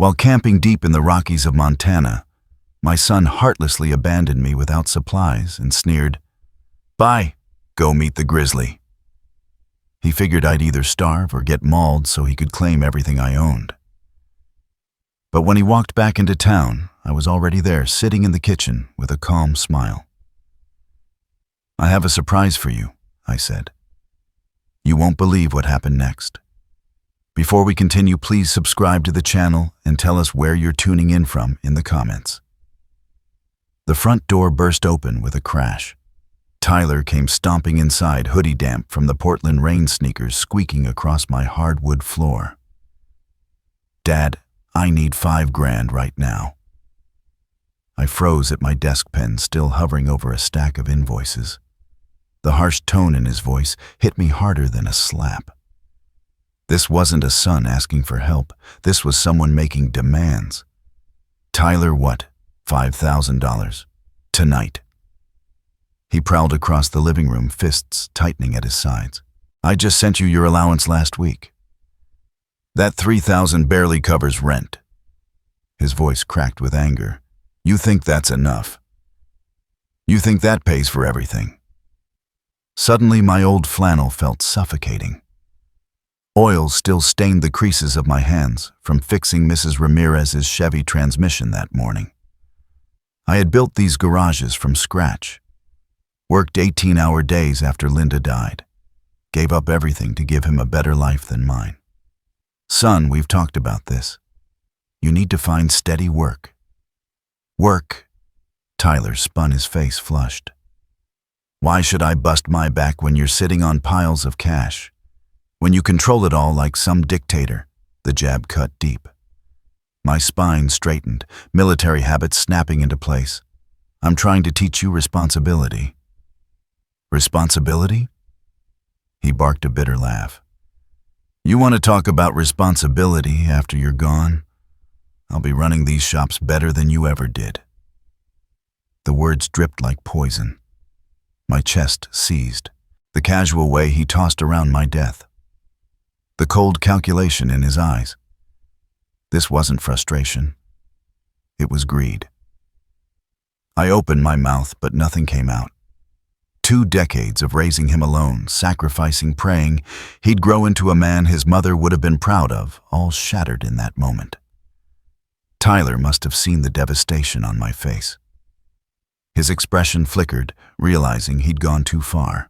While camping deep in the Rockies of Montana, my son heartlessly abandoned me without supplies and sneered, "Bye, go meet the Grizzly." He figured I'd either starve or get mauled so he could claim everything I owned. But when he walked back into town, I was already there, sitting in the kitchen with a calm smile. "I have a surprise for you," I said. "You won't believe what happened next. Before we continue, please subscribe to the channel and tell us where you're tuning in from in the comments." The front door burst open with a crash. Tyler came stomping inside, hoodie damp from the Portland rain sneakers squeaking across my hardwood floor. "Dad, I need $5,000 right now." I froze at my desk pen, still hovering over a stack of invoices. The harsh tone in his voice hit me harder than a slap. This wasn't a son asking for help. This was someone making demands. "Tyler, what? $5,000. Tonight." He prowled across the living room, fists tightening at his sides. "I just sent you your allowance last week. That $3,000 barely covers rent." His voice cracked with anger. "You think that's enough? You think that pays for everything?" Suddenly, my old flannel felt suffocating. Oil still stained the creases of my hands from fixing Mrs. Ramirez's Chevy transmission that morning. I had built these garages from scratch, worked 18-hour days after Linda died, gave up everything to give him a better life than mine. "Son, we've talked about this. You need to find steady work." "Work?" Tyler spun, his face flushed. "Why should I bust my back when you're sitting on piles of cash? When you control it all like some dictator?" The jab cut deep. My spine straightened, military habits snapping into place. "I'm trying to teach you responsibility." "Responsibility?" He barked a bitter laugh. "You want to talk about responsibility after you're gone? I'll be running these shops better than you ever did." The words dripped like poison. My chest seized, the casual way he tossed around my death. The cold calculation in his eyes. This wasn't frustration. It was greed. I opened my mouth, but nothing came out. 2 decades of raising him alone, sacrificing, praying, he'd grow into a man his mother would have been proud of, all shattered in that moment. Tyler must have seen the devastation on my face. His expression flickered, realizing he'd gone too far.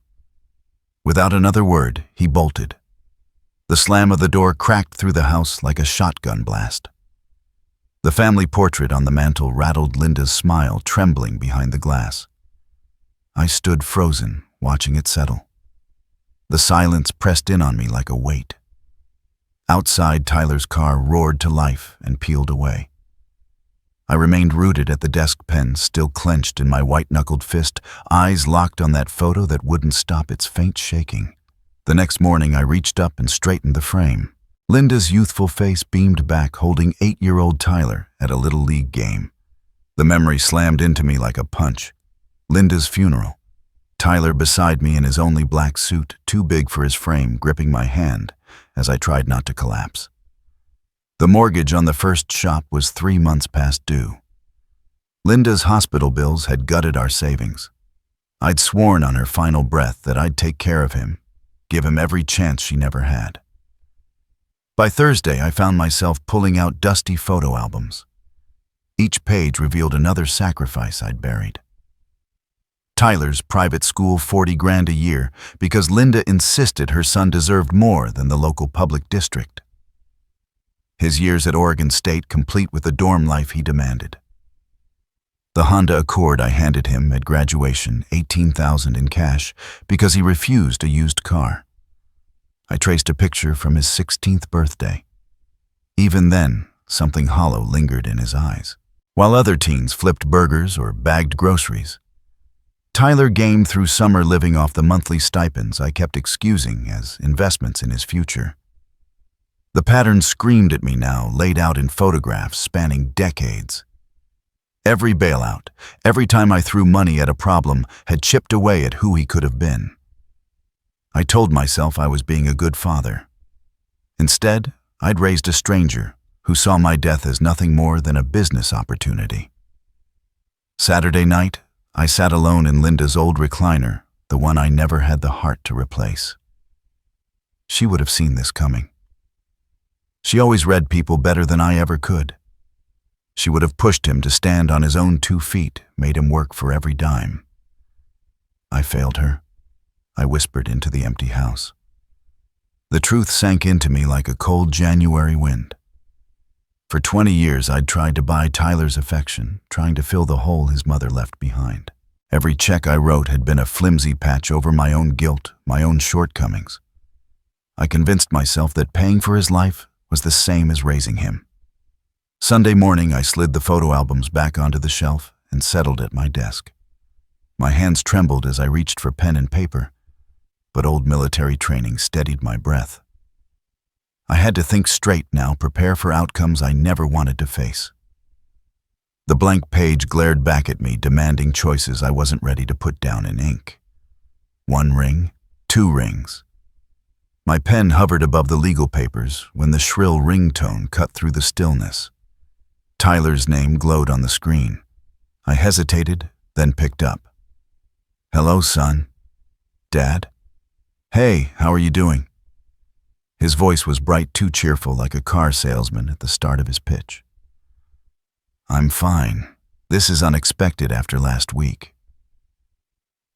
Without another word, he bolted. The slam of the door cracked through the house like a shotgun blast. The family portrait on the mantel rattled Linda's smile, trembling behind the glass. I stood frozen, watching it settle. The silence pressed in on me like a weight. Outside, Tyler's car roared to life and peeled away. I remained rooted at the desk pen, still clenched in my white-knuckled fist, eyes locked on that photo that wouldn't stop its faint shaking. The next morning, I reached up and straightened the frame. Linda's youthful face beamed back, holding 8-year-old Tyler at a Little League game. The memory slammed into me like a punch. Linda's funeral. Tyler beside me in his only black suit, too big for his frame, gripping my hand as I tried not to collapse. The mortgage on the first shop was 3 months past due. Linda's hospital bills had gutted our savings. I'd sworn on her final breath that I'd take care of him, give him every chance she never had. By Thursday, I found myself pulling out dusty photo albums. Each page revealed another sacrifice I'd buried. Tyler's private school, $40,000 a year, because Linda insisted her son deserved more than the local public district. His years at Oregon State, complete with the dorm life he demanded. The Honda Accord I handed him at graduation, $18,000 in cash, because he refused a used car. I traced a picture from his 16th birthday. Even then, something hollow lingered in his eyes. While other teens flipped burgers or bagged groceries, Tyler gamed through summer, living off the monthly stipends I kept excusing as investments in his future. The pattern screamed at me now, laid out in photographs spanning decades. Every bailout, every time I threw money at a problem, had chipped away at who he could have been. I told myself I was being a good father. Instead, I'd raised a stranger, who saw my death as nothing more than a business opportunity. Saturday night, I sat alone in Linda's old recliner, the one I never had the heart to replace. She would have seen this coming. She always read people better than I ever could. She would have pushed him to stand on his own 2 feet, made him work for every dime. I failed her. I whispered into the empty house. The truth sank into me like a cold January wind. For 20 years, I'd tried to buy Tyler's affection, trying to fill the hole his mother left behind. Every check I wrote had been a flimsy patch over my own guilt, my own shortcomings. I convinced myself that paying for his life was the same as raising him. Sunday morning, I slid the photo albums back onto the shelf and settled at my desk. My hands trembled as I reached for pen and paper, but old military training steadied my breath. I had to think straight now, prepare for outcomes I never wanted to face. The blank page glared back at me, demanding choices I wasn't ready to put down in ink. 1 ring, 2 rings. My pen hovered above the legal papers when the shrill ringtone cut through the stillness. Tyler's name glowed on the screen. I hesitated, then picked up. "Hello, son." "Dad?" "Hey, how are you doing?" His voice was bright, too cheerful, like a car salesman at the start of his pitch. "I'm fine. This is unexpected after last week."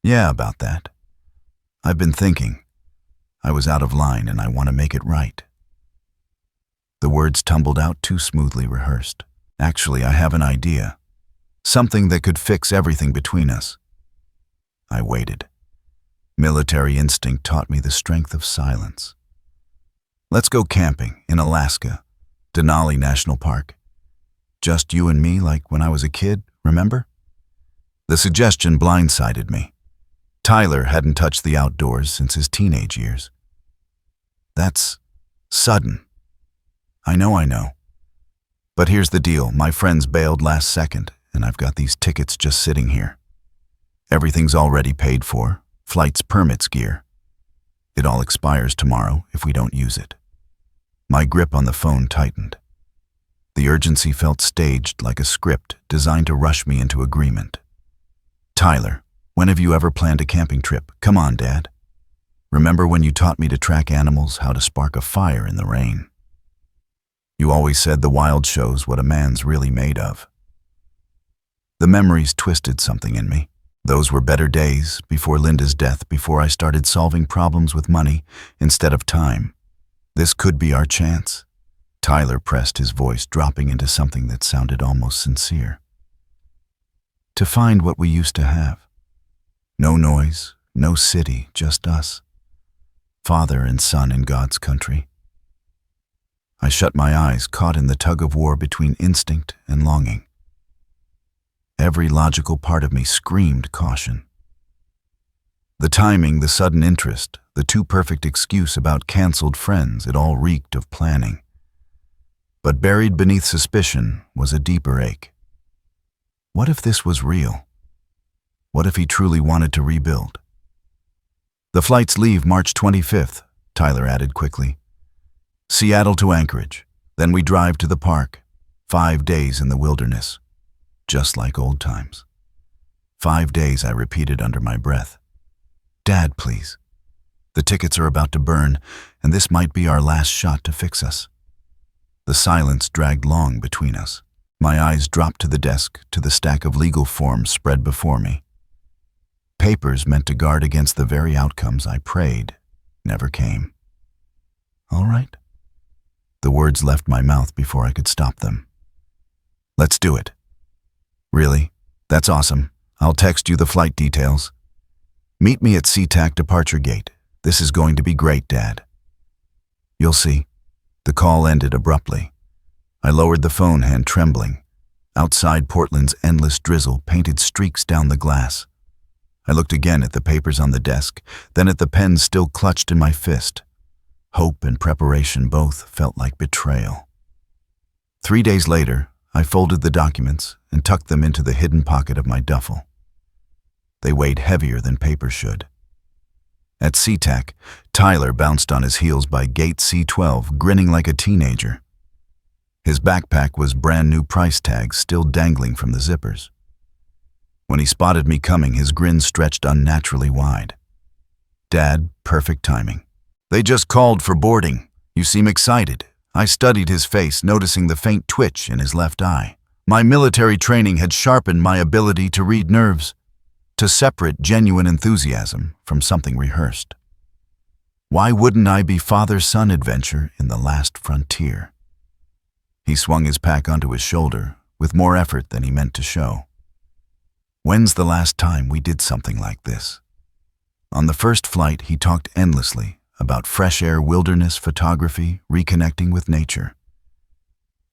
"Yeah, about that. I've been thinking. I was out of line and I want to make it right." The words tumbled out too smoothly rehearsed. "Actually, I have an idea. Something that could fix everything between us." I waited. Military instinct taught me the strength of silence. "Let's go camping in Alaska, Denali National Park. Just you and me like when I was a kid, remember?" The suggestion blindsided me. Tyler hadn't touched the outdoors since his teenage years. "That's sudden." I know. But here's the deal. My friends bailed last second, and I've got these tickets just sitting here. Everything's already paid for. Flights, permits, gear. It all expires tomorrow if we don't use it. My grip on the phone tightened. The urgency felt staged, like a script designed to rush me into agreement. "Tyler, when have you ever planned a camping trip? Come on, Dad. Remember when you taught me to track animals, how to spark a fire in the rain? You always said the wild shows what a man's really made of." The memories twisted something in me. Those were better days, before Linda's death, before I started solving problems with money instead of time. This could be our chance. Tyler pressed his voice, dropping into something that sounded almost sincere. "To find what we used to have. No noise, no city, just us. Father and son in God's country." I shut my eyes, caught in the tug-of-war between instinct and longing. Every logical part of me screamed caution. The timing, the sudden interest, the too-perfect excuse about canceled friends, it all reeked of planning. But buried beneath suspicion was a deeper ache. What if this was real? What if he truly wanted to rebuild? "The flights leave March 25th, Tyler added quickly. "Seattle to Anchorage. Then we drive to the park. 5 days in the wilderness. Just like old times." 5 days, I repeated under my breath. "Dad, please. The tickets are about to burn, and this might be our last shot to fix us." The silence dragged long between us. My eyes dropped to the desk, to the stack of legal forms spread before me. Papers meant to guard against the very outcomes I prayed never came. "All right." The words left my mouth before I could stop them. "Let's do it." "Really? That's awesome. I'll text you the flight details. Meet me at SeaTac departure gate. This is going to be great, Dad." "You'll see." The call ended abruptly. I lowered the phone, hand trembling. Outside, Portland's endless drizzle painted streaks down the glass. I looked again at the papers on the desk, then at the pen still clutched in my fist. Hope and preparation both felt like betrayal. 3 days later, I folded the documents and tucked them into the hidden pocket of my duffel. They weighed heavier than paper should. At SeaTac, Tyler bounced on his heels by gate C12, grinning like a teenager. His backpack was brand new price tags still dangling from the zippers. When he spotted me coming, his grin stretched unnaturally wide. "Dad, perfect timing. They just called for boarding. You seem excited." I studied his face, noticing the faint twitch in his left eye. My military training had sharpened my ability to read nerves, to separate genuine enthusiasm from something rehearsed. Why wouldn't I be father-son adventure in the last frontier? He swung his pack onto his shoulder with more effort than he meant to show. "When's the last time we did something like this?" On the first flight, he talked endlessly about fresh air, wilderness photography, reconnecting with nature.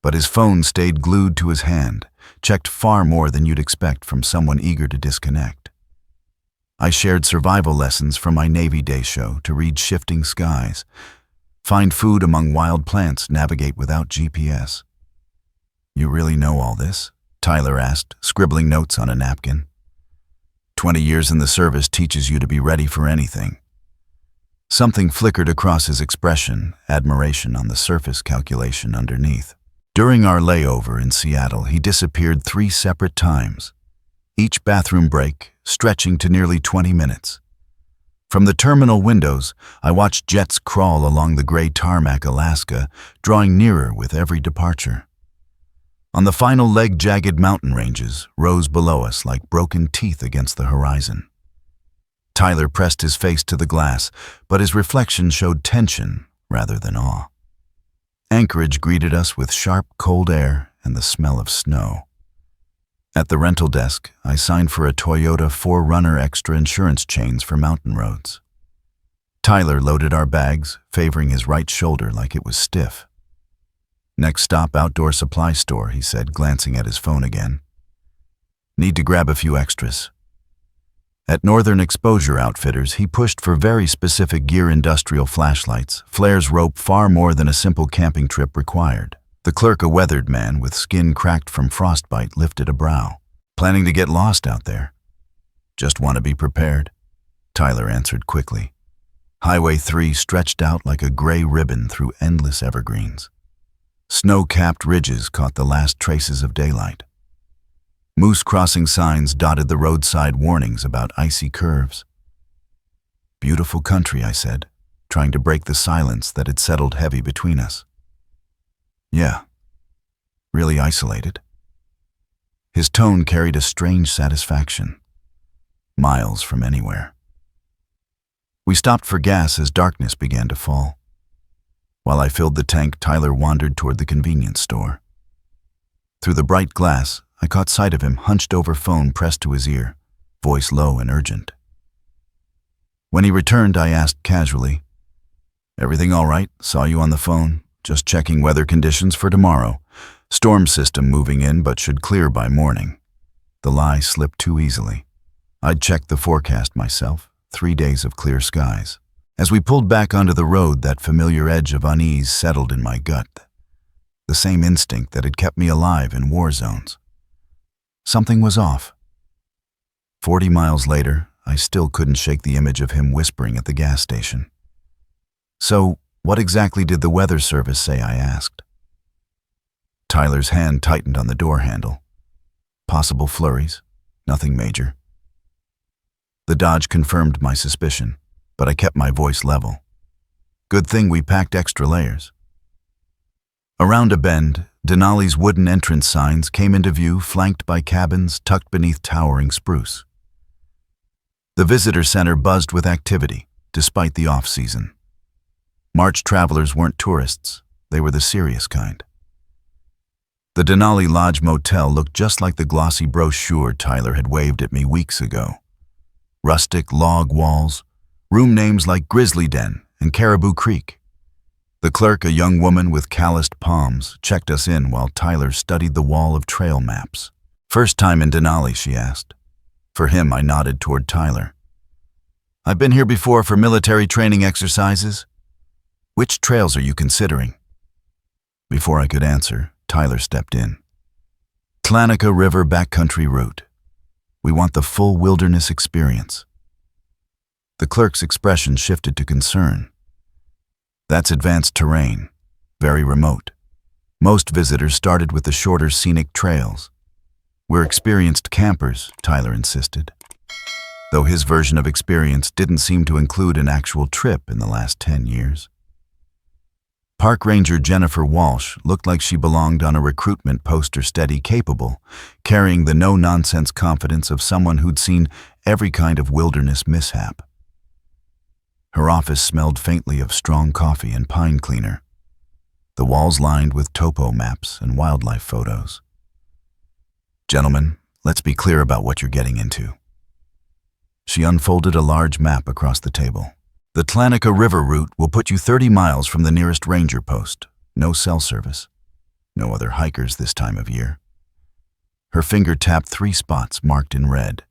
But his phone stayed glued to his hand, checked far more than you'd expect from someone eager to disconnect. I shared survival lessons from my Navy Day show to read shifting skies, find food among wild plants, navigate without GPS. "You really know all this?" Tyler asked, scribbling notes on a napkin. 20 years in the service teaches you to be ready for anything." Something flickered across his expression, admiration on the surface, calculation underneath. During our layover in Seattle, he disappeared 3 separate times, each bathroom break stretching to nearly 20 minutes. From the terminal windows, I watched jets crawl along the gray tarmac Alaska, drawing nearer with every departure. On the final leg, jagged mountain ranges rose below us like broken teeth against the horizon. Tyler pressed his face to the glass, but his reflection showed tension rather than awe. Anchorage greeted us with sharp, cold air and the smell of snow. At the rental desk, I signed for a Toyota 4Runner extra insurance chains for mountain roads. Tyler loaded our bags, favoring his right shoulder like it was stiff. "Next stop, outdoor supply store," he said, glancing at his phone again. "Need to grab a few extras." At Northern Exposure Outfitters, he pushed for very specific gear: industrial flashlights, flares, rope, far more than a simple camping trip required. The clerk, a weathered man with skin cracked from frostbite, lifted a brow. "Planning to get lost out there?" "Just want to be prepared," Tyler answered quickly. Highway 3 stretched out like a gray ribbon through endless evergreens. Snow-capped ridges caught the last traces of daylight. Moose crossing signs dotted the roadside warnings about icy curves. "Beautiful country," I said, trying to break the silence that had settled heavy between us. "Yeah, really isolated." His tone carried a strange satisfaction. Miles from anywhere. We stopped for gas as darkness began to fall. While I filled the tank, Tyler wandered toward the convenience store. Through the bright glass, I caught sight of him, hunched over, phone pressed to his ear, voice low and urgent. When he returned, I asked casually, "Everything all right? Saw you on the phone. Just checking weather conditions for tomorrow. Storm system moving in, but should clear by morning." The lie slipped too easily. I'd checked the forecast myself, 3 days of clear skies. As we pulled back onto the road, that familiar edge of unease settled in my gut. The same instinct that had kept me alive in war zones. Something was off. 40 miles later, I still couldn't shake the image of him whispering at the gas station. "So, what exactly did the weather service say?" I asked. Tyler's hand tightened on the door handle. "Possible flurries, nothing major." The dodge confirmed my suspicion, but I kept my voice level. "Good thing we packed extra layers." Around a bend, Denali's wooden entrance signs came into view, flanked by cabins tucked beneath towering spruce. The visitor center buzzed with activity, despite the off-season. March travelers weren't tourists, they were the serious kind. The Denali Lodge Motel looked just like the glossy brochure Tyler had waved at me weeks ago. Rustic log walls, room names like Grizzly Den and Caribou Creek. The clerk, a young woman with calloused palms, checked us in while Tyler studied the wall of trail maps. "First time in Denali?" she asked. For him, I nodded toward Tyler. "I've been here before for military training exercises. Which trails are you considering?" Before I could answer, Tyler stepped in. "Tlanica River backcountry route. We want the full wilderness experience." The clerk's expression shifted to concern. "That's advanced terrain, very remote. Most visitors started with the shorter scenic trails. "We're experienced campers," Tyler insisted, though his version of experience didn't seem to include an actual trip in the last 10 years. Park Ranger Jennifer Walsh looked like she belonged on a recruitment poster, steady, capable, carrying the no-nonsense confidence of someone who'd seen every kind of wilderness mishap. Her office smelled faintly of strong coffee and pine cleaner, the walls lined with topo maps and wildlife photos. "Gentlemen, let's be clear about what you're getting into." She unfolded a large map across the table. "The Tlanica River route will put you 30 miles from the nearest ranger post. No cell service. No other hikers this time of year." Her finger tapped 3 spots marked in red.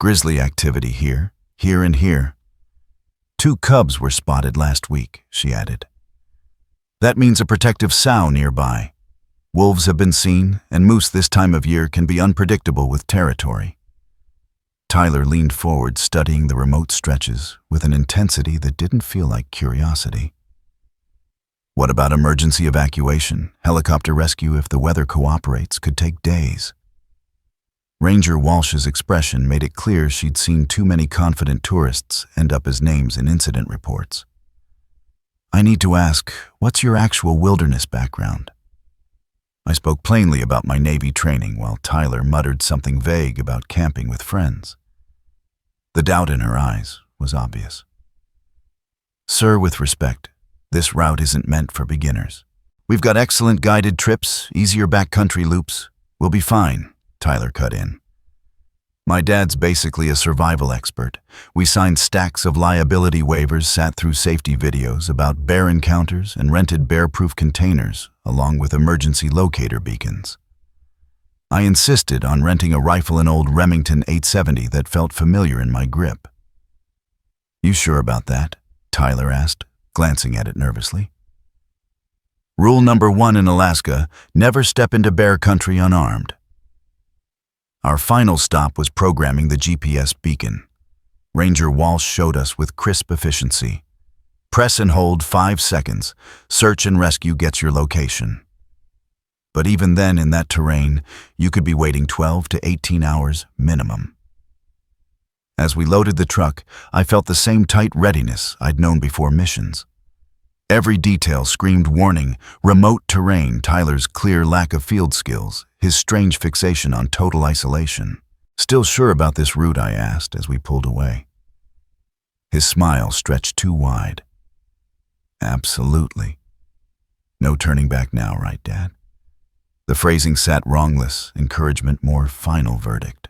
"Grizzly activity here, here, and here. 2 cubs were spotted last week," she added. "That means a protective sow nearby. Wolves have been seen, and moose this time of year can be unpredictable with territory." Tyler leaned forward, studying the remote stretches with an intensity that didn't feel like curiosity. "What about emergency evacuation? Helicopter rescue, if the weather cooperates, could take days." Ranger Walsh's expression made it clear she'd seen too many confident tourists end up as names in incident reports. "I need to ask, what's your actual wilderness background?" I spoke plainly about my Navy training while Tyler muttered something vague about camping with friends. The doubt in her eyes was obvious. "Sir, with respect, this route isn't meant for beginners. We've got excellent guided trips, easier backcountry loops. We'll be fine," Tyler cut in. "My dad's basically a survival expert. We signed stacks of liability waivers, sat through safety videos about bear encounters, and rented bear-proof containers, along with emergency locator beacons. I insisted on renting a rifle, an old Remington 870 that felt familiar in my grip." "You sure about that?" Tyler asked, glancing at it nervously. "Rule number 1 in Alaska, never step into bear country unarmed." Our final stop was programming the GPS beacon. Ranger Walsh showed us with crisp efficiency. "Press and hold 5 seconds. Search and rescue gets your location." But even then, in that terrain, you could be waiting 12 to 18 hours minimum. As we loaded the truck, I felt the same tight readiness I'd known before missions. Every detail screamed warning: remote terrain, Tyler's clear lack of field skills, his strange fixation on total isolation. "Still sure about this route?" I asked as we pulled away. His smile stretched too wide. "Absolutely. No turning back now, right, Dad?" The phrasing sat wrongless, encouragement more final verdict.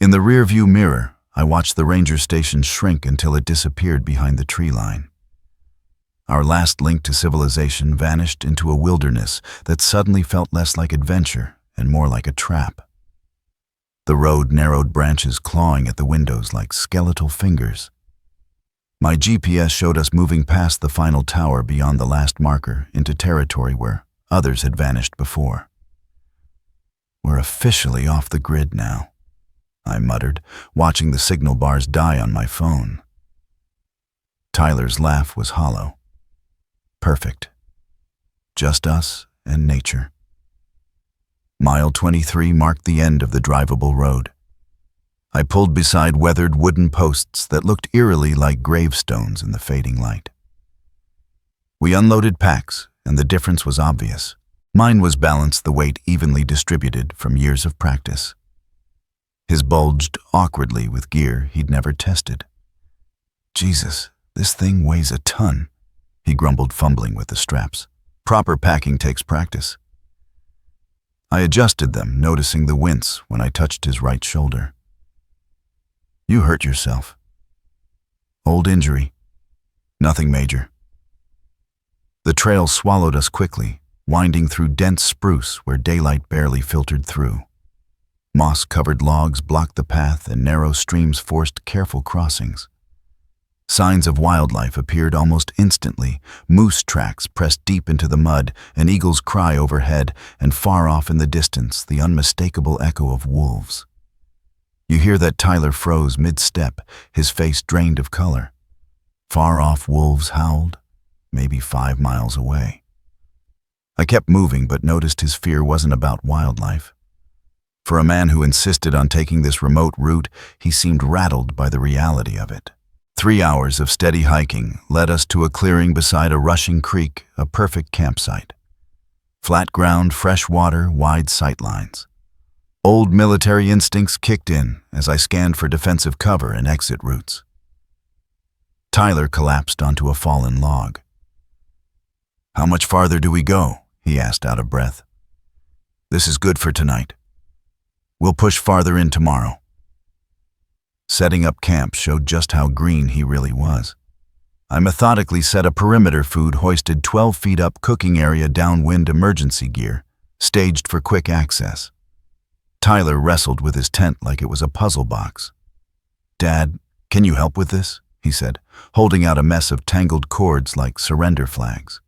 In the rearview mirror, I watched the ranger station shrink until it disappeared behind the tree line. Our last link to civilization vanished into a wilderness that suddenly felt less like adventure and more like a trap. The road narrowed, branches clawing at the windows like skeletal fingers. My GPS showed us moving past the final tower beyond the last marker into territory where others had vanished before. "We're officially off the grid now," I muttered, watching the signal bars die on my phone. Tyler's laugh was hollow. "Perfect. Just us and nature." Mile 23 marked the end of the drivable road. I pulled beside weathered wooden posts that looked eerily like gravestones in the fading light. We unloaded packs, and the difference was obvious. Mine was balanced, the weight evenly distributed from years of practice. His bulged awkwardly with gear he'd never tested. "Jesus, this thing weighs a ton," he grumbled, fumbling with the straps. "Proper packing takes practice." I adjusted them, noticing the wince when I touched his right shoulder. "You hurt yourself." "Old injury. Nothing major." The trail swallowed us quickly, winding through dense spruce where daylight barely filtered through. Moss-covered logs blocked the path, and narrow streams forced careful crossings. Signs of wildlife appeared almost instantly: moose tracks pressed deep into the mud, an eagle's cry overhead, and far off in the distance, the unmistakable echo of wolves. You hear that? Tyler froze mid-step, his face drained of color. Far off wolves howled, maybe 5 miles away. I kept moving but noticed his fear wasn't about wildlife. For a man who insisted on taking this remote route, he seemed rattled by the reality of it. 3 hours of steady hiking led us to a clearing beside a rushing creek, a perfect campsite. Flat ground, fresh water, wide sightlines. Old military instincts kicked in as I scanned for defensive cover and exit routes. Tyler collapsed onto a fallen log. "How much farther do we go?" he asked out of breath. "This is good for tonight. We'll push farther in tomorrow." Setting up camp showed just how green he really was. I methodically set a perimeter food hoisted 12 feet up cooking area downwind emergency gear, staged for quick access. Tyler wrestled with his tent like it was a puzzle box. "Dad, can you help with this?" he said, holding out a mess of tangled cords like surrender flags.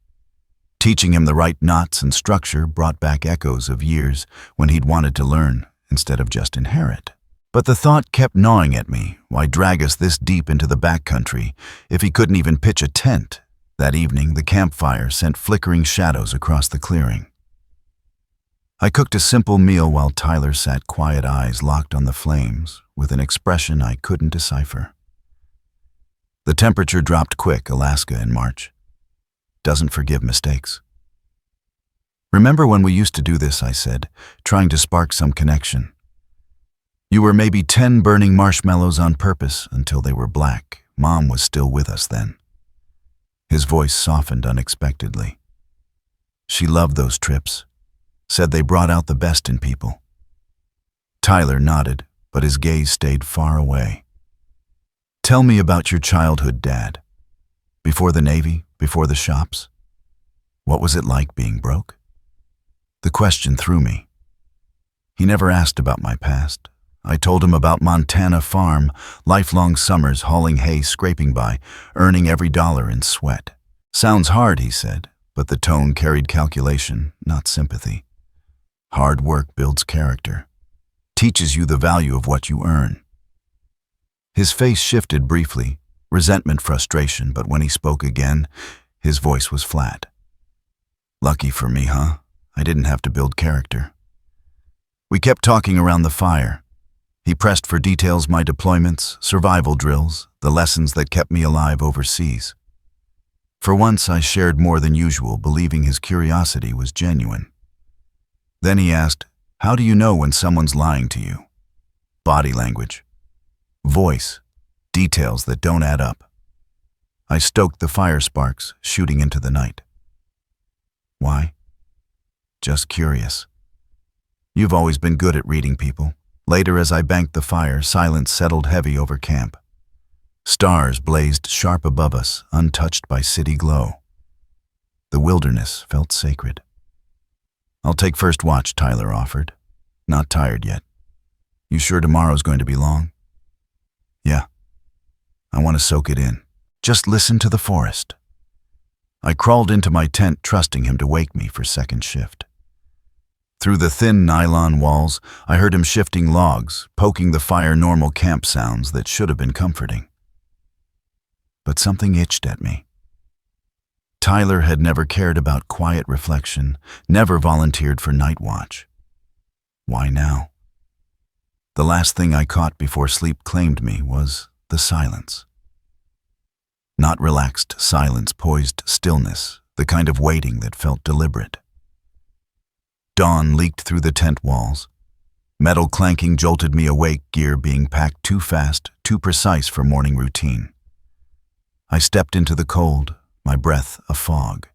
Teaching him the right knots and structure brought back echoes of years when he'd wanted to learn instead of just inherit. But the thought kept gnawing at me, why drag us this deep into the backcountry if he couldn't even pitch a tent? That evening, the campfire sent flickering shadows across the clearing. I cooked a simple meal while Tyler sat quiet eyes locked on the flames with an expression I couldn't decipher. The temperature dropped quick, Alaska in March. Doesn't forgive mistakes. "Remember when we used to do this?" I said, trying to spark some connection. "You were maybe 10 burning marshmallows on purpose until they were black. Mom was still with us then." His voice softened unexpectedly. "She loved those trips. Said they brought out the best in people." Tyler nodded, but his gaze stayed far away. "Tell me about your childhood, Dad. Before the Navy, before the shops. What was it like being broke?" The question threw me. He never asked about my past. I told him about Montana farm, lifelong summers hauling hay, scraping by, earning every dollar in sweat. "Sounds hard," he said, but the tone carried calculation, not sympathy. "Hard work builds character. Teaches you the value of what you earn." His face shifted briefly, resentment, frustration, but when he spoke again, his voice was flat. "Lucky for me, huh? I didn't have to build character." We kept talking around the fire. He pressed for details: my deployments, survival drills, the lessons that kept me alive overseas. For once, I shared more than usual, believing his curiosity was genuine. Then he asked, "How do you know when someone's lying to you?" Body language. Voice. Details that don't add up. I stoked the fire sparks, shooting into the night. "Why?" "Just curious. You've always been good at reading people." Later, as I banked the fire, silence settled heavy over camp. Stars blazed sharp above us, untouched by city glow. The wilderness felt sacred. "I'll take first watch," Tyler offered. "Not tired yet." "You sure tomorrow's going to be long?" "Yeah. I want to soak it in. Just listen to the forest." I crawled into my tent, trusting him to wake me for second shift. Through the thin nylon walls, I heard him shifting logs, poking the fire, normal camp sounds that should have been comforting. But something itched at me. Tyler had never cared about quiet reflection, never volunteered for night watch. Why now? The last thing I caught before sleep claimed me was the silence. Not relaxed silence, poised stillness, the kind of waiting that felt deliberate. Dawn leaked through the tent walls. Metal clanking jolted me awake, gear being packed too fast, too precise for morning routine. I stepped into the cold, my breath a fog.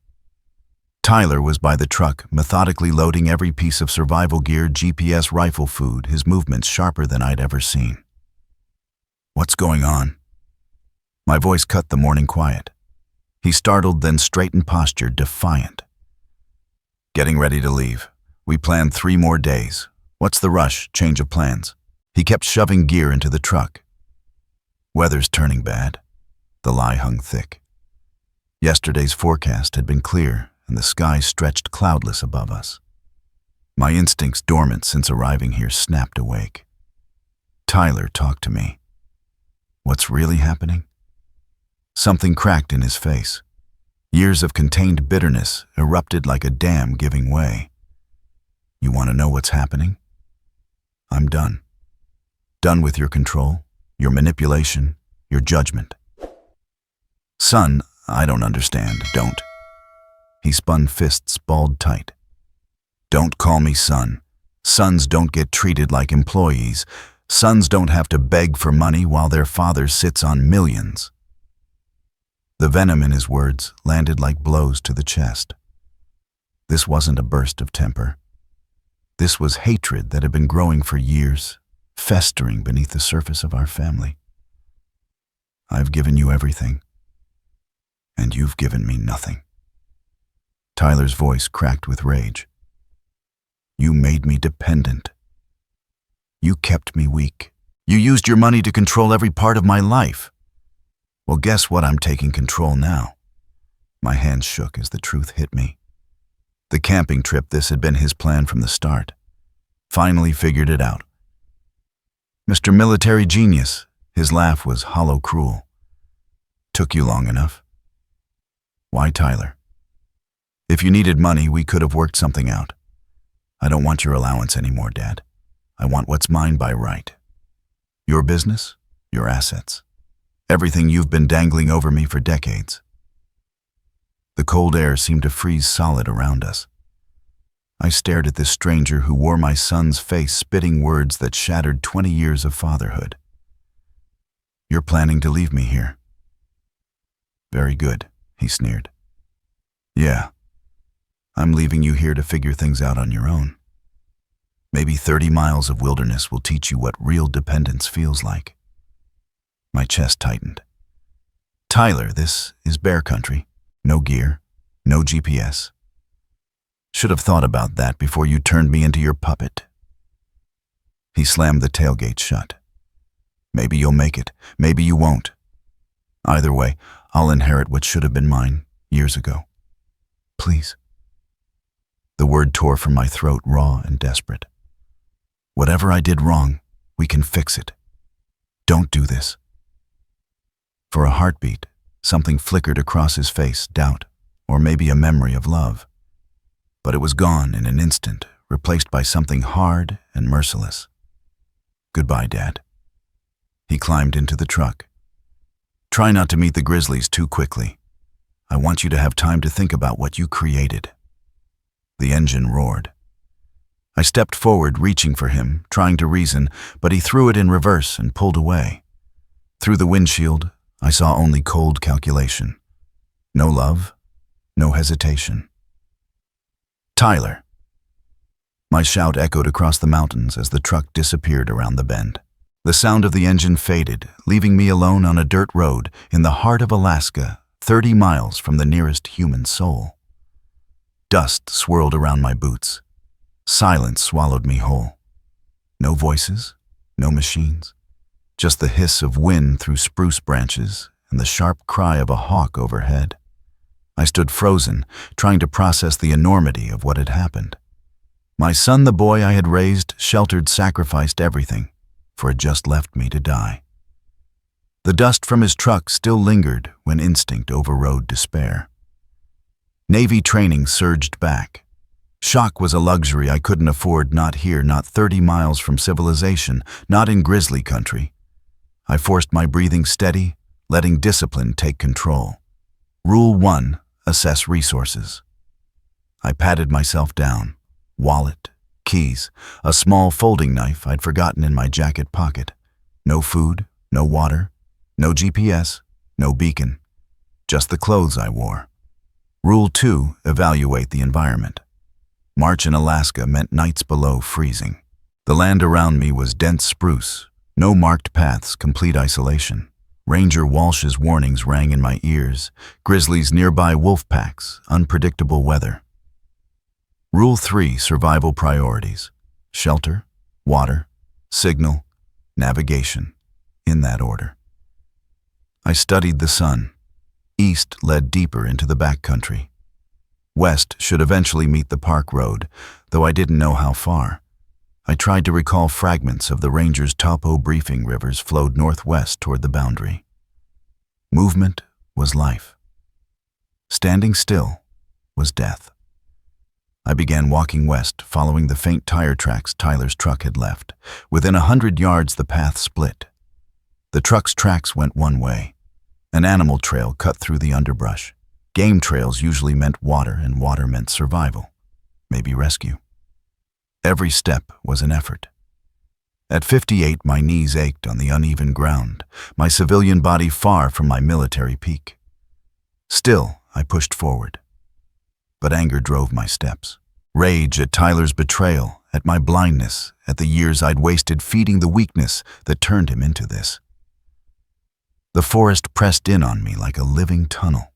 Tyler was by the truck, methodically loading every piece of survival gear, GPS, rifle, food, his movements sharper than I'd ever seen. "What's going on?" My voice cut the morning quiet. He startled, then straightened, posture defiant. "Getting ready to leave. We planned 3 more days. What's the rush? Change of plans." He kept shoving gear into the truck. "Weather's turning bad." The lie hung thick. Yesterday's forecast had been clear, and the sky stretched cloudless above us. My instincts, dormant since arriving here, snapped awake. Tyler talked to me. What's really happening? Something cracked in his face. Years of contained bitterness erupted like a dam giving way. You want to know what's happening? I'm done. Done with your control, your manipulation, your judgment. Son, I don't understand, don't. He spun fists balled tight. Don't call me son. Sons don't get treated like employees. Sons don't have to beg for money while their father sits on millions. The venom in his words landed like blows to the chest. This wasn't a burst of temper. This was hatred that had been growing for years, festering beneath the surface of our family. I've given you everything, and you've given me nothing. Tyler's voice cracked with rage. You made me dependent. You kept me weak. You used your money to control every part of my life. Well, guess what? I'm taking control now. My hands shook as the truth hit me. The camping trip, this had been his plan from the start. Finally figured it out. Mr. Military Genius, his laugh was hollow cruel. Took you long enough. Why, Tyler? If you needed money, we could have worked something out. I don't want your allowance anymore, Dad. I want what's mine by right. Your business, your assets. Everything you've been dangling over me for decades. The cold air seemed to freeze solid around us. I stared at this stranger who wore my son's face, spitting words that shattered 20 years of fatherhood. You're planning to leave me here. Very good, he sneered. Yeah, I'm leaving you here to figure things out on your own. Maybe 30 miles of wilderness will teach you what real dependence feels like. My chest tightened. Tyler, this is bear country. No gear, no GPS. Should have thought about that before you turned me into your puppet. He slammed the tailgate shut. Maybe you'll make it, maybe you won't. Either way, I'll inherit what should have been mine years ago. Please. The word tore from my throat, raw and desperate. Whatever I did wrong, we can fix it. Don't do this. For a heartbeat, something flickered across his face, doubt, or maybe a memory of love. But it was gone in an instant, replaced by something hard and merciless. Goodbye, Dad. He climbed into the truck. Try not to meet the Grizzlies too quickly. I want you to have time to think about what you created. The engine roared. I stepped forward, reaching for him, trying to reason, but he threw it in reverse and pulled away. Through the windshield, I saw only cold calculation. No love, no hesitation. Tyler. My shout echoed across the mountains as the truck disappeared around the bend. The sound of the engine faded, leaving me alone on a dirt road in the heart of Alaska, 30 miles from the nearest human soul. Dust swirled around my boots. Silence swallowed me whole. No voices, no machines. Just the hiss of wind through spruce branches and the sharp cry of a hawk overhead. I stood frozen, trying to process the enormity of what had happened. My son, the boy I had raised, sheltered, sacrificed everything, for it just left me to die. The dust from his truck still lingered when instinct overrode despair. Navy training surged back. Shock was a luxury I couldn't afford, not here, not 30 miles from civilization, not in Grizzly country. I forced my breathing steady, letting discipline take control. Rule 1, assess resources. I patted myself down. Wallet, keys, a small folding knife I'd forgotten in my jacket pocket. No food, no water, no GPS, no beacon. Just the clothes I wore. Rule 2, evaluate the environment. March in Alaska meant nights below freezing. The land around me was dense spruce, no marked paths, complete isolation. Ranger Walsh's warnings rang in my ears, Grizzlies nearby wolf packs, unpredictable weather. Rule 3, survival priorities. Shelter, water, signal, navigation, in that order. I studied the sun. East led deeper into the backcountry. West should eventually meet the park road, though I didn't know how far. I tried to recall fragments of the Rangers' topo briefing rivers flowed northwest toward the boundary. Movement was life. Standing still was death. I began walking west, following the faint tire tracks Tyler's truck had left. Within 100 yards, the path split. The truck's tracks went one way. An animal trail cut through the underbrush. Game trails usually meant water, and water meant survival, maybe rescue. Every step was an effort. At 58, my knees ached on the uneven ground, my civilian body far from my military peak. Still, I pushed forward. But anger drove my steps. Rage at Tyler's betrayal, at my blindness, at the years I'd wasted feeding the weakness that turned him into this. The forest pressed in on me like a living tunnel.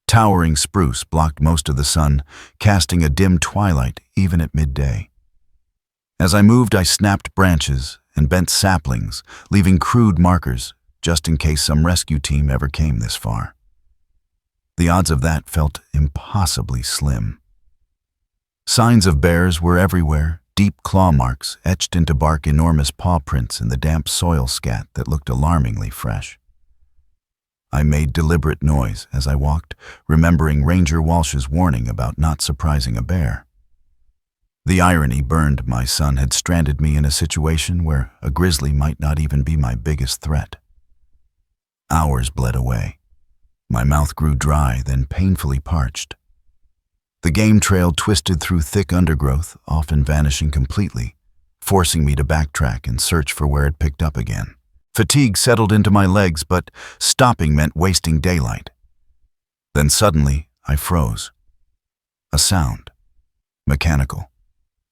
Towering spruce blocked most of the sun, casting a dim twilight even at midday. As I moved, I snapped branches and bent saplings, leaving crude markers just in case some rescue team ever came this far. The odds of that felt impossibly slim. Signs of bears were everywhere, deep claw marks etched into bark, enormous paw prints in the damp soil scat that looked alarmingly fresh. I made deliberate noise as I walked, remembering Ranger Walsh's warning about not surprising a bear. The irony burned. My son had stranded me in a situation where a grizzly might not even be my biggest threat. Hours bled away. My mouth grew dry, then painfully parched. The game trail twisted through thick undergrowth, often vanishing completely, forcing me to backtrack and search for where it picked up again. Fatigue settled into my legs, but stopping meant wasting daylight. Then suddenly, I froze. A sound. Mechanical.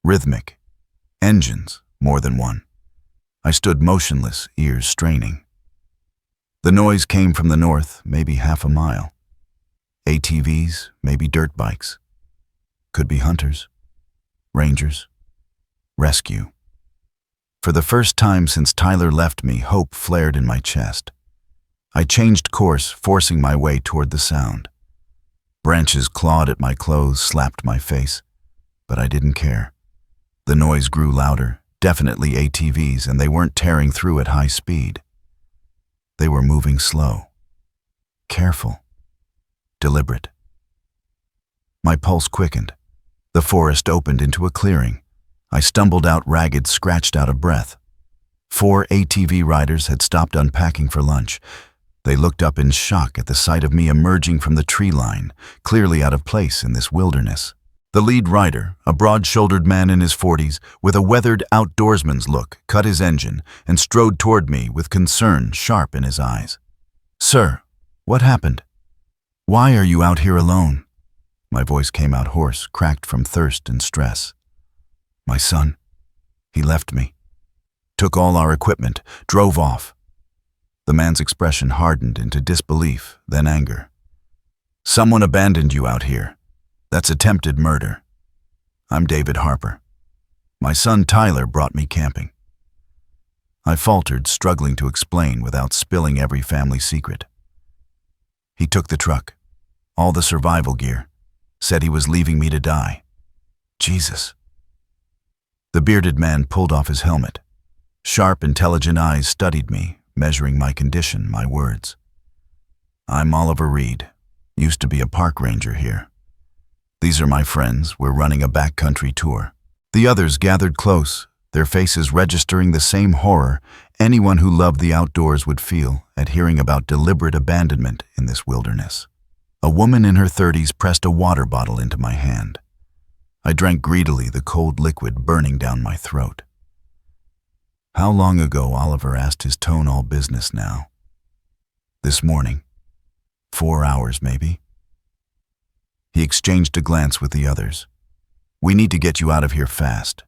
Rhythmic. Engines, more than one. I stood motionless, ears straining. The noise came from the north, maybe half a mile. ATVs, maybe dirt bikes. Could be hunters. Rangers. Rescue. For the first time since Tyler left me, hope flared in my chest. I changed course, forcing my way toward the sound. Branches clawed at my clothes, slapped my face, but I didn't care. The noise grew louder, definitely ATVs, and they weren't tearing through at high speed. They were moving slow, careful, deliberate. My pulse quickened. The forest opened into a clearing. I stumbled out ragged, scratched out of breath. 4 ATV riders had stopped unpacking for lunch. They looked up in shock at the sight of me emerging from the tree line, clearly out of place in this wilderness. The lead rider, a broad-shouldered man in his 40s, with a weathered outdoorsman's look, cut his engine and strode toward me with concern sharp in his eyes. "Sir, what happened? Why are you out here alone?" My voice came out hoarse, cracked from thirst and stress. "My son, he left me. Took all our equipment, drove off." The man's expression hardened into disbelief, then anger. "Someone abandoned you out here. That's attempted murder. I'm David Harper. My son Tyler brought me camping." I faltered, struggling to explain without spilling every family secret. "He took the truck, all the survival gear, said he was leaving me to die." Jesus. The bearded man pulled off his helmet. Sharp, intelligent eyes studied me, measuring my condition, my words. "I'm Oliver Reed, used to be a park ranger here. These are my friends. We're running a backcountry tour." The others gathered close, their faces registering the same horror anyone who loved the outdoors would feel at hearing about deliberate abandonment in this wilderness. A woman in her 30s pressed a water bottle into my hand. I drank greedily, the cold liquid burning down my throat. How long ago, Oliver asked, his tone all business now. "This morning. 4 hours, maybe." He exchanged a glance with the others. "We need to get you out of here fast.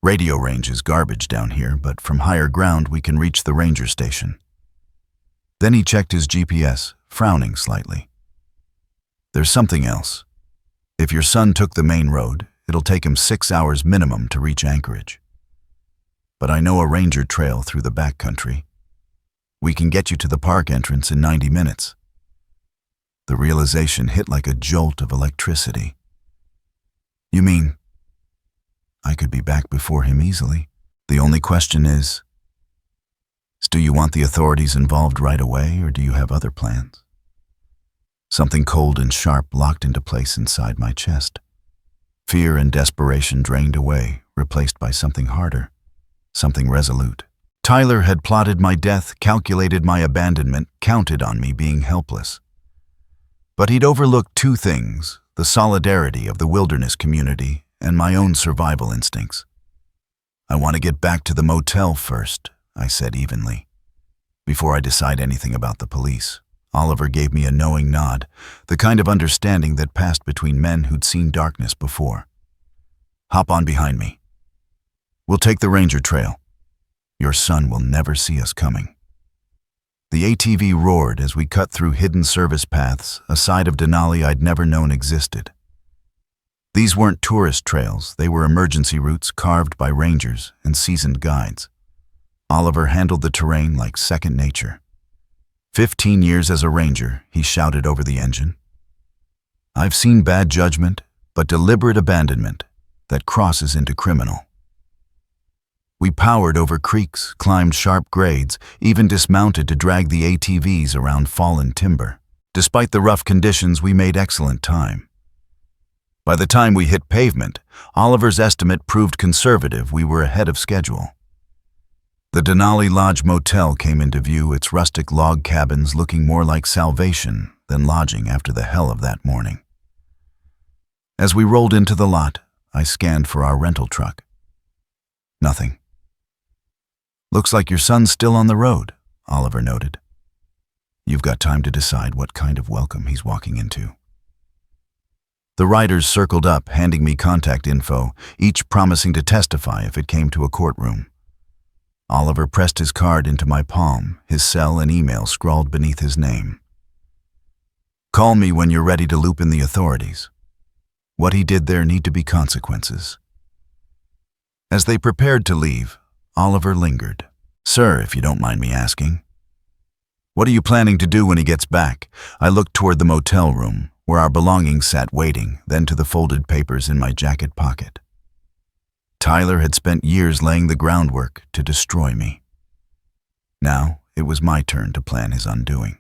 Radio range is garbage down here, but from higher ground we can reach the ranger station." Then he checked his GPS, frowning slightly. "There's something else. If your son took the main road, it'll take him 6 hours minimum to reach Anchorage. But I know a ranger trail through the backcountry. We can get you to the park entrance in 90 minutes. The realization hit like a jolt of electricity. "You mean I could be back before him easily? The only question is, do you want the authorities involved right away, or do you have other plans?" Something cold and sharp locked into place inside my chest. Fear and desperation drained away, replaced by something harder, something resolute. Tyler had plotted my death, calculated my abandonment, counted on me being helpless. But he'd overlooked two things: the solidarity of the wilderness community and my own survival instincts. "I want to get back to the motel first," I said evenly, "before I decide anything about the police." Oliver gave me a knowing nod, the kind of understanding that passed between men who'd seen darkness before. "Hop on behind me. We'll take the ranger trail. Your son will never see us coming." The ATV roared as we cut through hidden service paths, a side of Denali I'd never known existed. These weren't tourist trails, they were emergency routes carved by rangers and seasoned guides. Oliver handled the terrain like second nature. 15 years as a ranger, he shouted over the engine. "I've seen bad judgment, but deliberate abandonment that crosses into criminal." We powered over creeks, climbed sharp grades, even dismounted to drag the ATVs around fallen timber. Despite the rough conditions, we made excellent time. By the time we hit pavement, Oliver's estimate proved conservative. We were ahead of schedule. The Denali Lodge Motel came into view, its rustic log cabins looking more like salvation than lodging after the hell of that morning. As we rolled into the lot, I scanned for our rental truck. Nothing. "Looks like your son's still on the road," Oliver noted. "You've got time to decide what kind of welcome he's walking into." The riders circled up, handing me contact info, each promising to testify if it came to a courtroom. Oliver pressed his card into my palm, his cell and email scrawled beneath his name. "Call me when you're ready to loop in the authorities. What he did there need to be consequences." As they prepared to leave, Oliver lingered. "Sir, if you don't mind me asking, what are you planning to do when he gets back?" I looked toward the motel room, where our belongings sat waiting, then to the folded papers in my jacket pocket. Tyler had spent years laying the groundwork to destroy me. Now it was my turn to plan his undoing.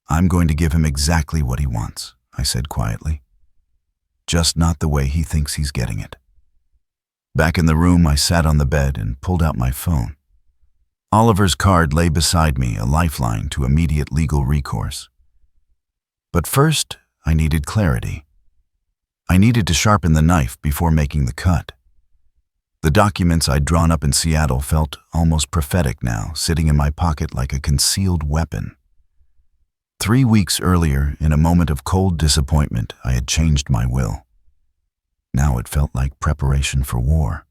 "I'm going to give him exactly what he wants," I said quietly. "Just not the way he thinks he's getting it." Back in the room, I sat on the bed and pulled out my phone. Oliver's card lay beside me, a lifeline to immediate legal recourse. But first, I needed clarity. I needed to sharpen the knife before making the cut. The documents I'd drawn up in Seattle felt almost prophetic now, sitting in my pocket like a concealed weapon. 3 weeks earlier, in a moment of cold disappointment, I had changed my will. Now it felt like preparation for war.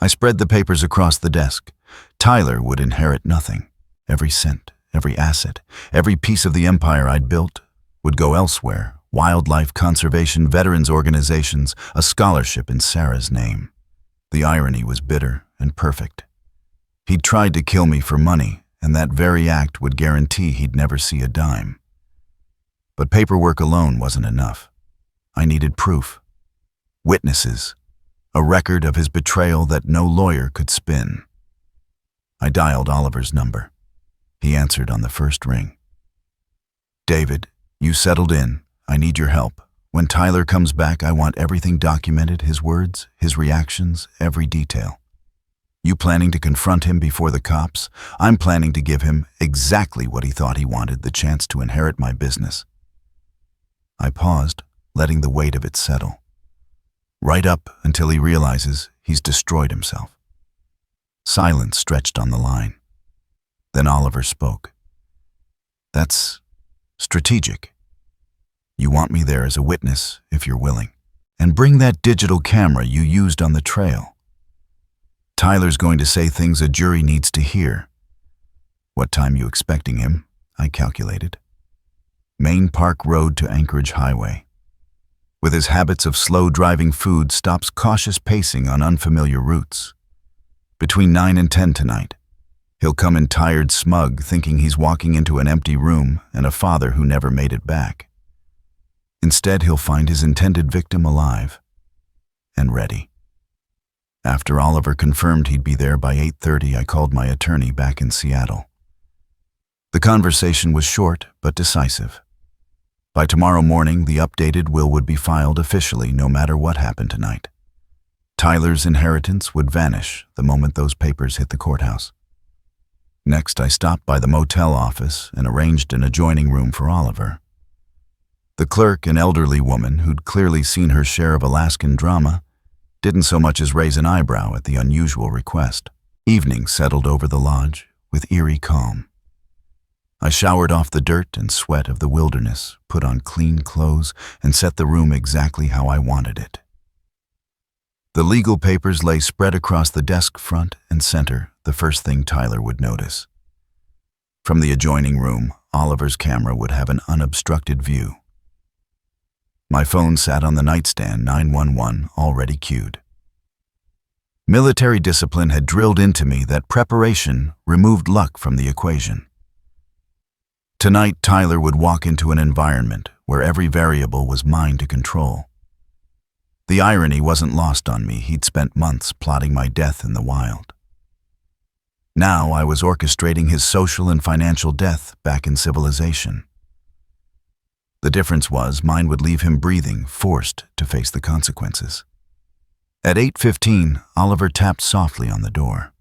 I spread the papers across the desk. Tyler would inherit nothing. Every cent, every asset, every piece of the empire I'd built would go elsewhere. Wildlife conservation, veterans organizations, a scholarship in Sarah's name. The irony was bitter and perfect. He'd tried to kill me for money, and that very act would guarantee he'd never see a dime. But paperwork alone wasn't enough. I needed proof. Witnesses. A record of his betrayal that no lawyer could spin. I dialed Oliver's number. He answered on the first ring. "David, you settled in. I need your help. When Tyler comes back, I want everything documented, his words, his reactions, every detail. You planning to confront him before the cops? I'm planning to give him exactly what he thought he wanted, the chance to inherit my business." I paused, letting the weight of it settle. Right up until he realizes he's destroyed himself. Silence stretched on the line. Then Oliver spoke. "That's strategic. You want me there as a witness, if you're willing. And bring that digital camera you used on the trail. Tyler's going to say things a jury needs to hear." "What time you expecting him?" I calculated. Main Park Road to Anchorage Highway. With his habits of slow driving, Food stops cautious pacing on unfamiliar routes. Between 9 and 10 tonight. He'll come in tired, smug, thinking he's walking into an empty room and a father who never made it back. Instead, he'll find his intended victim alive and ready. After Oliver confirmed he'd be there by 8:30, I called my attorney back in Seattle. The conversation was short but decisive. By tomorrow morning, the updated will would be filed officially no matter what happened tonight. Tyler's inheritance would vanish the moment those papers hit the courthouse. Next, I stopped by the motel office and arranged an adjoining room for Oliver. The clerk, an elderly woman who'd clearly seen her share of Alaskan drama, didn't so much as raise an eyebrow at the unusual request. Evening settled over the lodge with eerie calm. I showered off the dirt and sweat of the wilderness, put on clean clothes, and set the room exactly how I wanted it. The legal papers lay spread across the desk front and center, the first thing Tyler would notice. From the adjoining room, Oliver's camera would have an unobstructed view. My phone sat on the nightstand, 911 already queued. Military discipline had drilled into me that preparation removed luck from the equation. Tonight, Tyler would walk into an environment where every variable was mine to control. The irony wasn't lost on me. He'd spent months plotting my death in the wild. Now I was orchestrating his social and financial death back in civilization. The difference was mine would leave him breathing, forced to face the consequences. At 8:15, Oliver tapped softly on the door.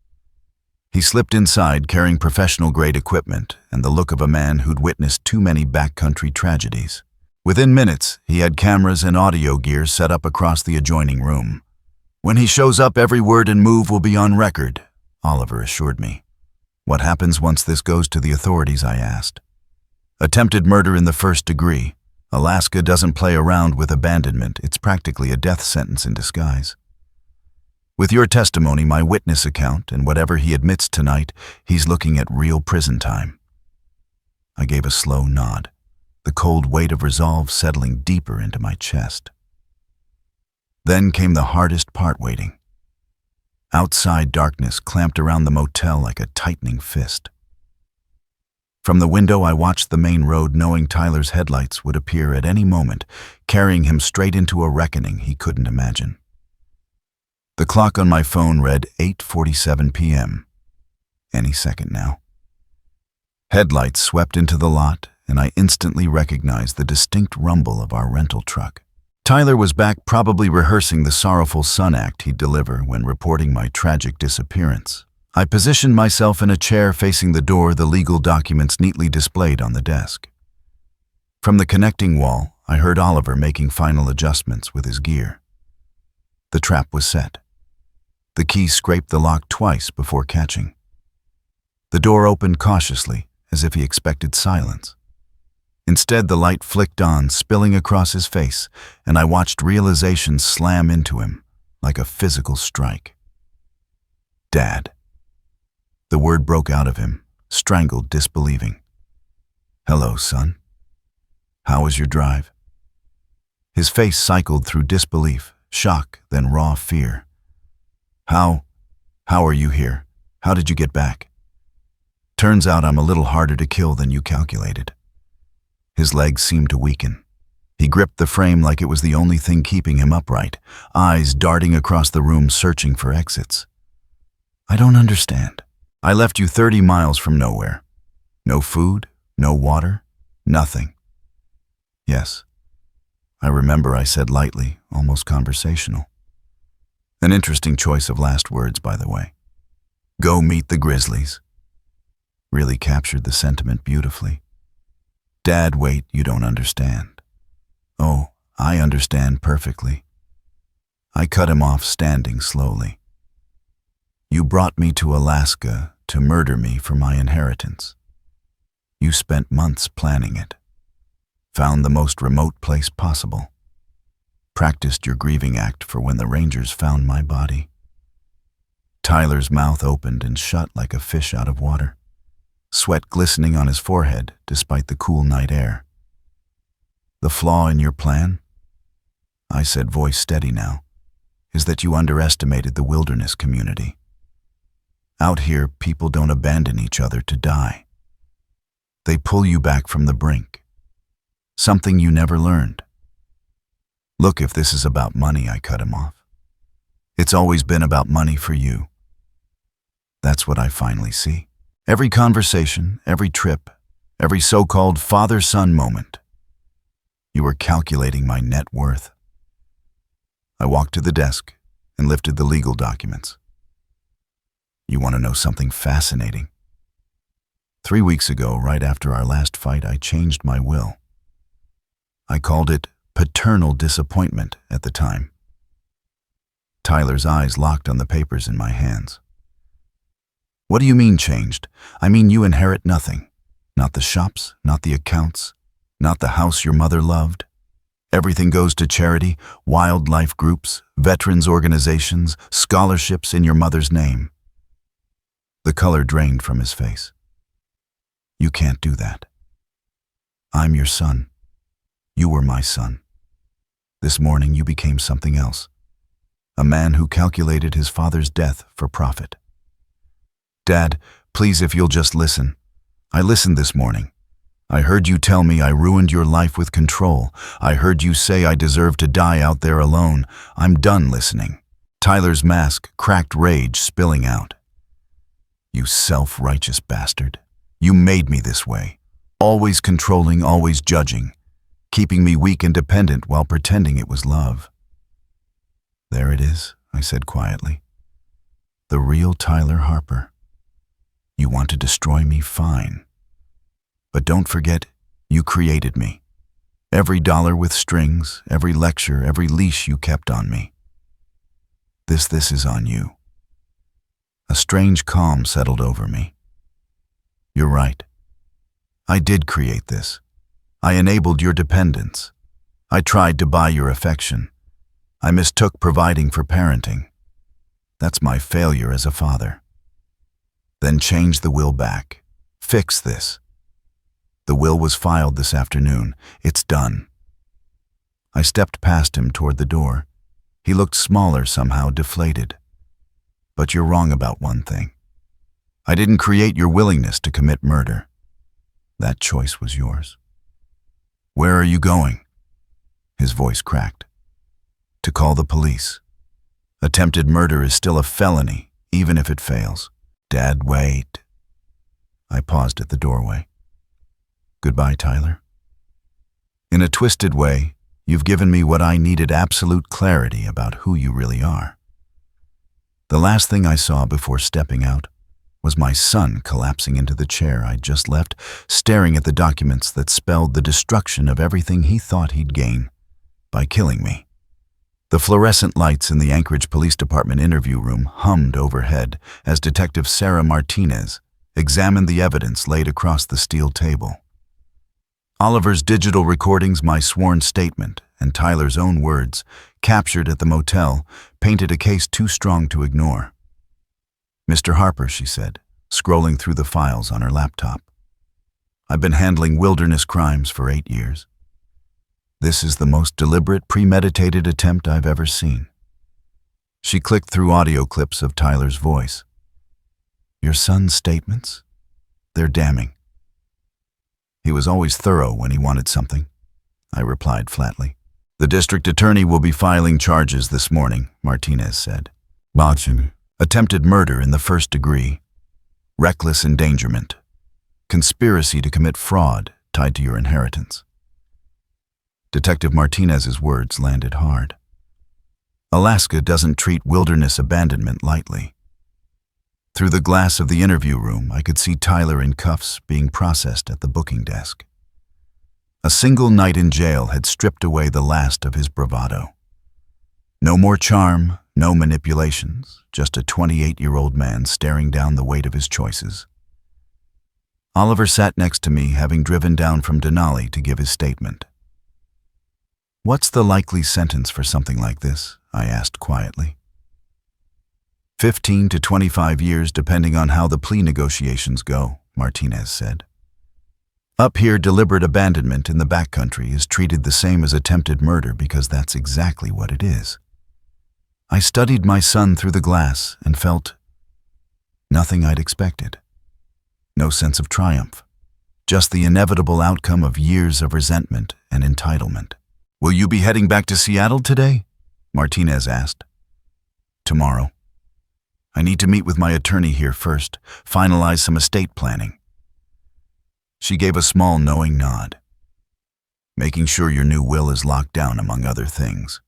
He slipped inside carrying professional-grade equipment and the look of a man who'd witnessed too many backcountry tragedies. Within minutes, he had cameras and audio gear set up across the adjoining room. "When he shows up, every word and move will be on record," Oliver assured me. "What happens once this goes to the authorities?" I asked. "Attempted murder in the first degree. Alaska doesn't play around with abandonment. It's practically a death sentence in disguise. With your testimony, my witness account, and whatever he admits tonight, he's looking at real prison time." I gave a slow nod, the cold weight of resolve settling deeper into my chest. Then came the hardest part waiting. Outside darkness clamped around the motel like a tightening fist. From the window, I watched the main road, knowing Tyler's headlights would appear at any moment, carrying him straight into a reckoning he couldn't imagine. The clock on my phone read 8:47 p.m. Any second now. Headlights swept into the lot, and I instantly recognized the distinct rumble of our rental truck. Tyler was back, probably rehearsing the sorrowful son act he'd deliver when reporting my tragic disappearance. I positioned myself in a chair facing the door, the legal documents neatly displayed on the desk. From the connecting wall, I heard Oliver making final adjustments with his gear. The trap was set. The key scraped the lock twice before catching. The door opened cautiously, as if he expected silence. Instead, the light flicked on, spilling across his face, and I watched realization slam into him like a physical strike. "Dad." The word broke out of him, strangled, disbelieving. "Hello, son. How was your drive?" His face cycled through disbelief, shock, then raw fear. How are you here? How did you get back?" "Turns out I'm a little harder to kill than you calculated." His legs seemed to weaken. He gripped the frame like it was the only thing keeping him upright, eyes darting across the room searching for exits. "I don't understand. I left you 30 miles from nowhere. No food, no water, nothing." "Yes." I remember I said lightly, almost conversational. An interesting choice of last words, by the way. "Go meet the Grizzlies." Really captured the sentiment beautifully. "Dad, wait, you don't understand." "Oh, I understand perfectly." I cut him off, standing slowly. "You brought me to Alaska to murder me for my inheritance. You spent months planning it. Found the most remote place possible. Practiced your grieving act for when the Rangers found my body." Tyler's mouth opened and shut like a fish out of water, sweat glistening on his forehead despite the cool night air. "The flaw in your plan," I said, voice steady now, "is that you underestimated the wilderness community. Out here, people don't abandon each other to die. They pull you back from the brink. Something you never learned." "Look, if this is about money," I cut him off. "It's always been about money for you." That's what I finally see. Every conversation, every trip, every so-called father-son moment. You were calculating my net worth. I walked to the desk and lifted the legal documents. You want to know something fascinating? 3 weeks ago, right after our last fight, I changed my will. I called it paternal disappointment at the time. Tyler's eyes locked on the papers in my hands. What do you mean changed? I mean you inherit nothing. Not the shops, not the accounts, not the house your mother loved. Everything goes to charity, wildlife groups, veterans organizations, scholarships in your mother's name. The color drained from his face. You can't do that. I'm your son. You were my son. This morning you became something else. A man who calculated his father's death for profit. Dad, please, if you'll just listen. I listened this morning. I heard you tell me I ruined your life with control. I heard you say I deserve to die out there alone. I'm done listening. Tyler's mask cracked, rage spilling out. You self-righteous bastard. You made me this way. Always controlling, always judging. Keeping me weak and dependent while pretending it was love. There it is, I said quietly. The real Tyler Harper. You want to destroy me, fine. But don't forget, you created me. Every dollar with strings, every lecture, every leash you kept on me. This is on you. A strange calm settled over me. You're right. I did create this. I enabled your dependence. I tried to buy your affection. I mistook providing for parenting. That's my failure as a father. Then change the will back. Fix this. The will was filed this afternoon. It's done. I stepped past him toward the door. He looked smaller, somehow deflated. But you're wrong about one thing. I didn't create your willingness to commit murder. That choice was yours. Where are you going? His voice cracked. To call the police. Attempted murder is still a felony, even if it fails. Dad, wait. I paused at the doorway. Goodbye, Tyler. In a twisted way, you've given me what I needed: absolute clarity about who you really are. The last thing I saw before stepping out was my son collapsing into the chair I'd just left, staring at the documents that spelled the destruction of everything he thought he'd gain by killing me. The fluorescent lights in the Anchorage Police Department interview room hummed overhead as Detective Sarah Martinez examined the evidence laid across the steel table. Oliver's digital recordings, my sworn statement, and Tyler's own words, captured at the motel, painted a case too strong to ignore. Mr. Harper, she said, scrolling through the files on her laptop. I've been handling wilderness crimes for 8 years. This is the most deliberate, premeditated attempt I've ever seen. She clicked through audio clips of Tyler's voice. Your son's statements? They're damning. He was always thorough when he wanted something, I replied flatly. The district attorney will be filing charges this morning, Martinez said. Botching. Attempted murder in the first degree. Reckless endangerment. Conspiracy to commit fraud tied to your inheritance. Detective Martinez's words landed hard. Alaska doesn't treat wilderness abandonment lightly. Through the glass of the interview room, I could see Tyler in cuffs being processed at the booking desk. A single night in jail had stripped away the last of his bravado. No more charm, no manipulations, just a 28-year-old man staring down the weight of his choices. Oliver sat next to me, having driven down from Denali to give his statement. What's the likely sentence for something like this? I asked quietly. 15 to 25 years, depending on how the plea negotiations go, Martinez said. Up here, deliberate abandonment in the backcountry is treated the same as attempted murder because that's exactly what it is. I studied my son through the glass and felt nothing I'd expected. No sense of triumph, just the inevitable outcome of years of resentment and entitlement. Will you be heading back to Seattle today? Martinez asked. Tomorrow. I need to meet with my attorney here first, finalize some estate planning. She gave a small knowing nod. making sure your new will is locked down among other things.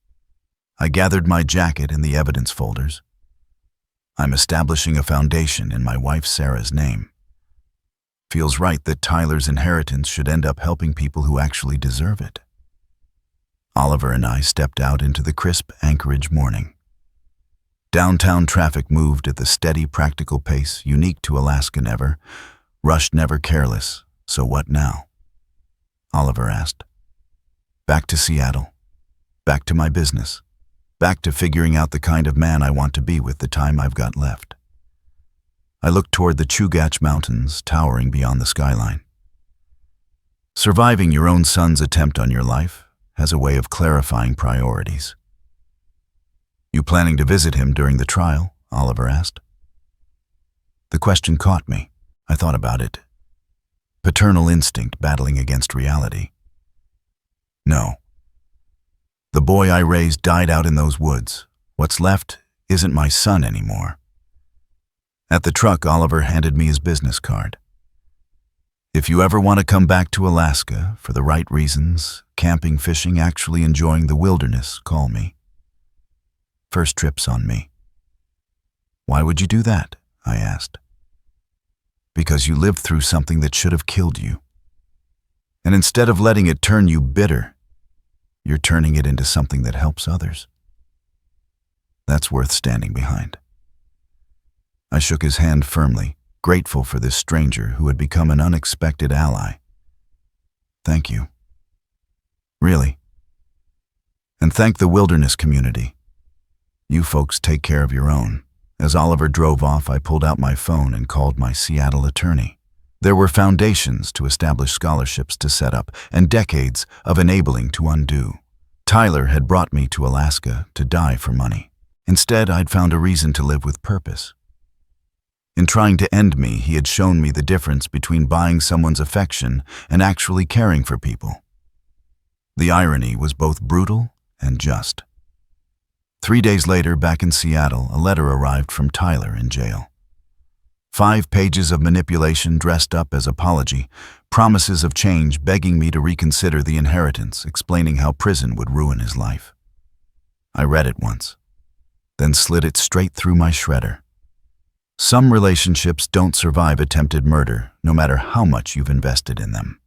I gathered my jacket and the evidence folders. I'm establishing a foundation in my wife Sarah's name. Feels right that Tyler's inheritance should end up helping people who actually deserve it. Oliver and I stepped out into the crisp Anchorage morning. Downtown traffic moved at the steady, practical pace unique to Alaska. Never rushed, never careless. So what now? Oliver asked. Back to Seattle. Back to my business. Back to figuring out the kind of man I want to be with the time I've got left. I looked toward the Chugach Mountains, towering beyond the skyline. Surviving your own son's attempt on your life has a way of clarifying priorities. You planning to visit him during the trial? Oliver asked. The question caught me. I thought about it. Paternal instinct battling against reality. No. The boy I raised died out in those woods. What's left isn't my son anymore. At the truck, Oliver handed me his business card. If you ever want to come back to Alaska for the right reasons, camping, fishing, actually enjoying the wilderness, call me. First trip's on me. Why would you do that? I asked. Because you lived through something that should have killed you. And instead of letting it turn you bitter, you're turning it into something that helps others. That's worth standing behind. I shook his hand firmly, grateful for this stranger who had become an unexpected ally. Thank you. Really. And thank the wilderness community. You folks take care of your own. As Oliver drove off, I pulled out my phone and called my Seattle attorney. There were foundations to establish, scholarships to set up, and decades of enabling to undo. Tyler had brought me to Alaska to die for money. Instead, I'd found a reason to live with purpose. In trying to end me, he had shown me the difference between buying someone's affection and actually caring for people. The irony was both brutal and just. 3 days later, back in Seattle, a letter arrived from Tyler in jail. 5 pages of manipulation dressed up as apology, promises of change begging me to reconsider the inheritance, explaining how prison would ruin his life. I read it once, then slid it straight through my shredder. Some relationships don't survive attempted murder, no matter how much you've invested in them.